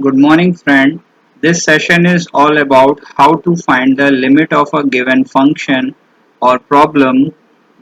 Good morning, friend. This session is all about how to find the limit of a given function or problem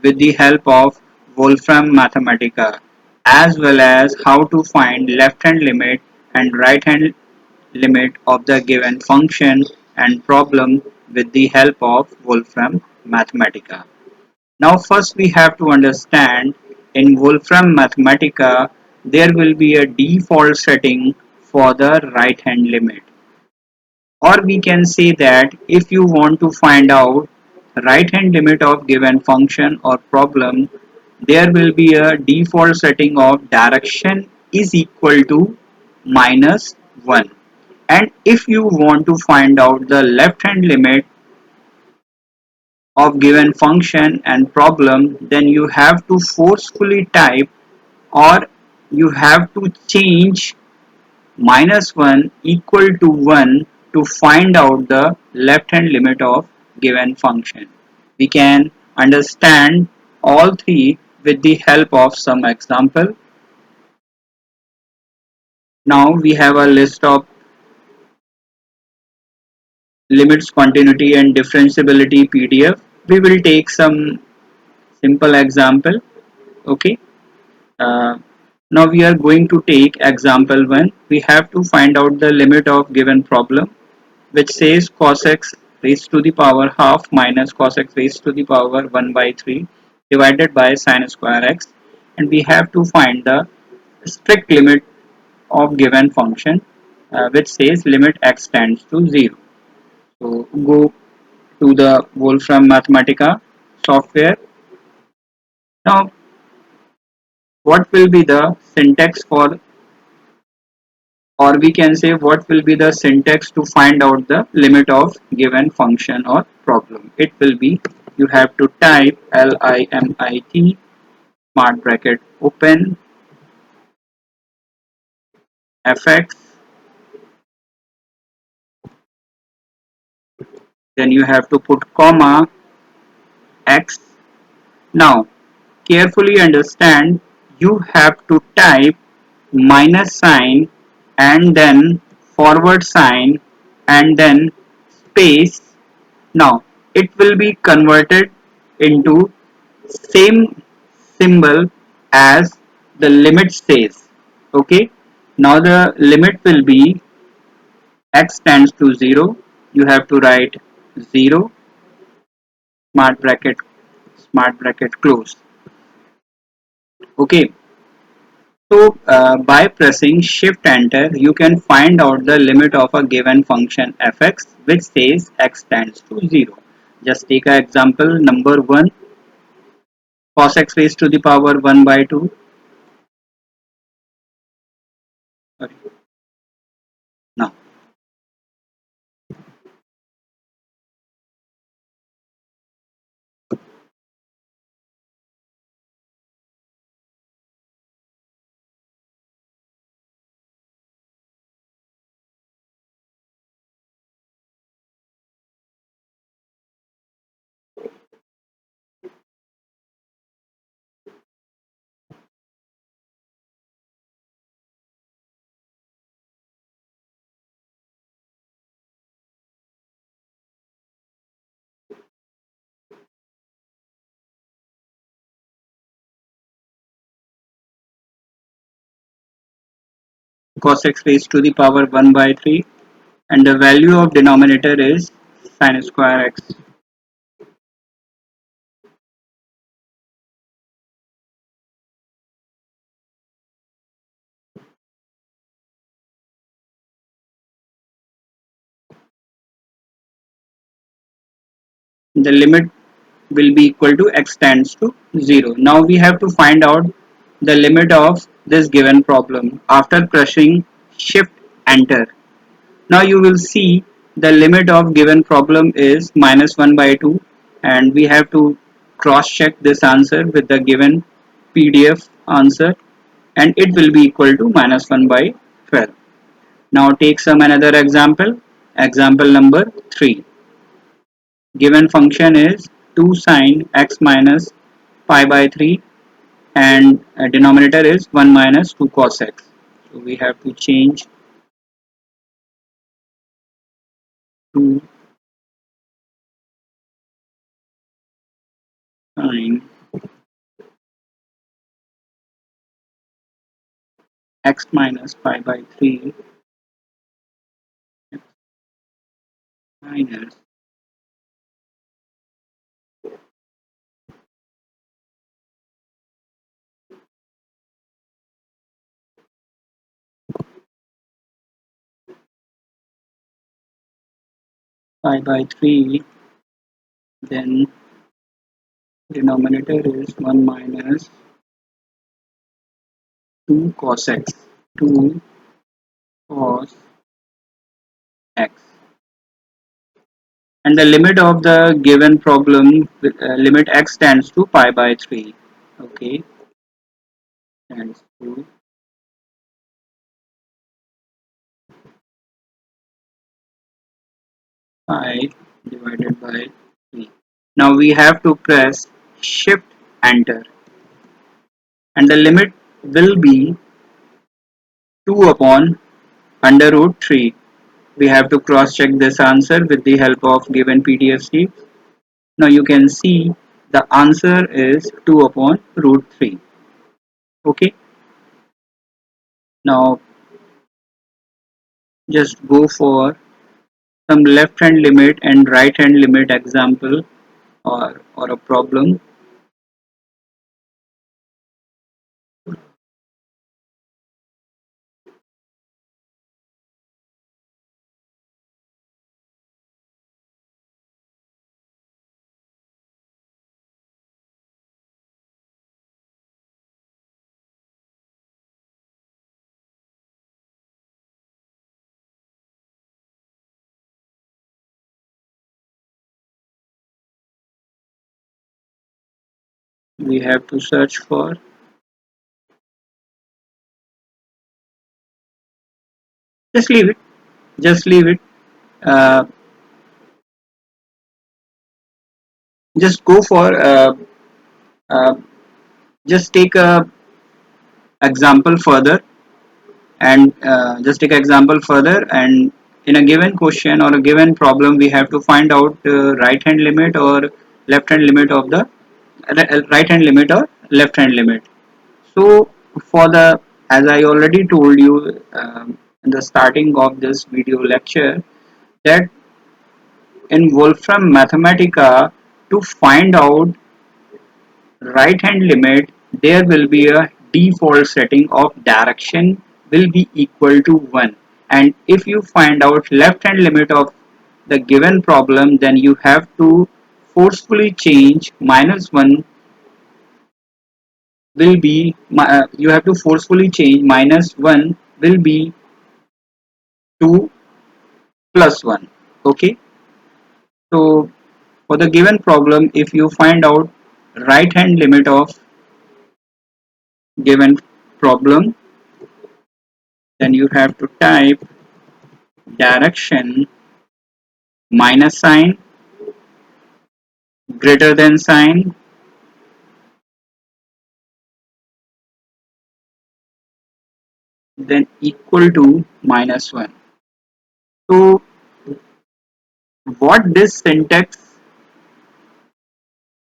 with the help of Wolfram Mathematica, as well as how to find left-hand limit and right-hand limit of the given function and problem with the help of Wolfram Mathematica. Now first we have to understand in Wolfram Mathematica there will be a default setting for the right hand limit, or we can say that if you want to find out right hand limit of given function or problem, there will be a default setting of direction is equal to minus 1, and if you want to find out the left hand limit of given function and problem, then you have to forcefully type, or you have to change minus 1 equal to 1 to find out the left hand limit of given function. We can understand all three with the help of some example. Now we have a list of limits, continuity and differentiability PDF. We will take some simple example. Okay. Uh, Now we are going to take example 1. We have to find out the limit of given problem, which says cos x raised to the power half minus cos x raised to the power 1 by 3 divided by sin square x, and we have to find the strict limit of given function, which says limit x tends to 0. So go to the Wolfram Mathematica software. Now what will be the syntax for, or we can say what will be the syntax to find out the limit of given function or problem. It will be, you have to type limit smart bracket open fx, then you have to put comma x. Now carefully understand, you have to type minus sign and then forward sign and then space. Now it will be converted into same symbol as the limit says. Okay. Now the limit will be x tends to 0. You have to write 0 smart bracket close. Okay. So by pressing shift enter you can find out the limit of a given function fx, which says x tends to 0. Just take an example number 1, cos x raised to the power 1 by 2. Sorry. Now cos x raised to the power 1 by 3, and the value of denominator is sin square x. The limit will be equal to x tends to 0. Now we have to find out the limit of this given problem after pressing shift enter. Now you will see the limit of given problem is minus 1 by 2, and we have to cross check this answer with the given PDF answer, and it will be equal to minus 1 by 12. Now take some another example. Example number 3. Given function is 2 sine x minus pi by 3, and denominator is 1 minus 2 cos x. So we have to change sine x minus pi by 3 minus pi by 3, then denominator is 1 minus 2 cos x, 2 cos x. And the limit of the given problem, limit x tends to pi by 3. Okay, tends to pi divided by 3. Now we have to press shift enter, and the limit will be 2 upon under root 3. We have to cross check this answer with the help of given PDF sheet. Now you can see the answer is 2 upon root 3. Okay, now just go for some left hand limit and right hand limit example, or a problem. We have to search for, just leave it, just leave it. uh, just go for uh, just take a example further, and just take example further, and in a given question or a given problem we have to find out right hand limit or left hand limit of the right hand limit or left hand limit. So for the, as I already told you in the starting of this video lecture, that in Wolfram Mathematica, to find out right hand limit, there will be a default setting of direction will be equal to 1, and if you find out left hand limit of the given problem, then you have to forcefully change minus 1 will be you have to forcefully change minus 1 will be 2 plus 1. Okay, so for the given problem, if you find out right hand limit of given problem, then you have to type direction minus sign, greater than sign, then equal to minus 1. So what this syntax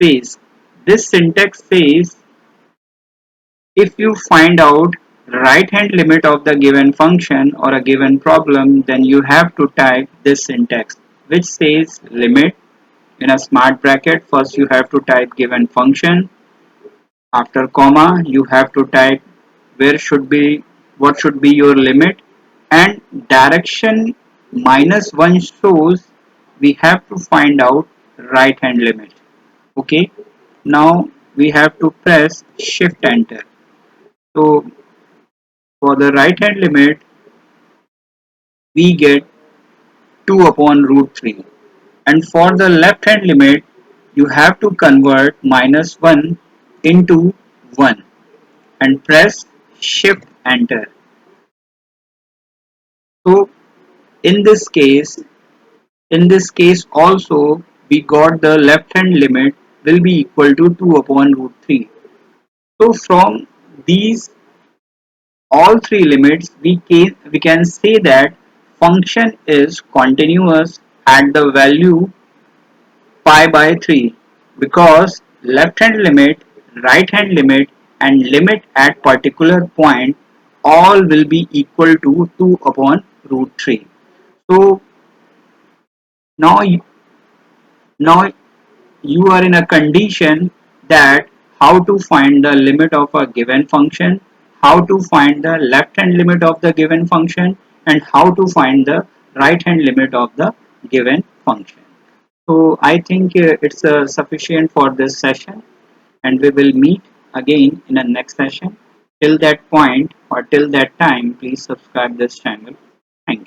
says, this syntax says if you find out right hand limit of the given function or a given problem, then you have to type this syntax, which says limit in a smart bracket. First you have to type given function, after comma you have to type where should be, what should be your limit, and direction minus 1 shows we have to find out right hand limit. Okay, now we have to press shift enter. So for the right hand limit we get 2 upon root 3, and for the left hand limit you have to convert minus 1 into 1 and press shift enter. So in this case, in this case also we got the left hand limit will be equal to 2 upon root 3. So from these all three limits we can say that function is continuous at the value pi by 3, because left hand limit, right hand limit and limit at particular point all will be equal to 2 upon root 3. So now now you are in a condition that how to find the limit of a given function, how to find the left hand limit of the given function and how to find the right hand limit of the given function. So I think it's sufficient for this session and we will meet again in the next session. Till that point or till that time, please subscribe this channel. Thank you.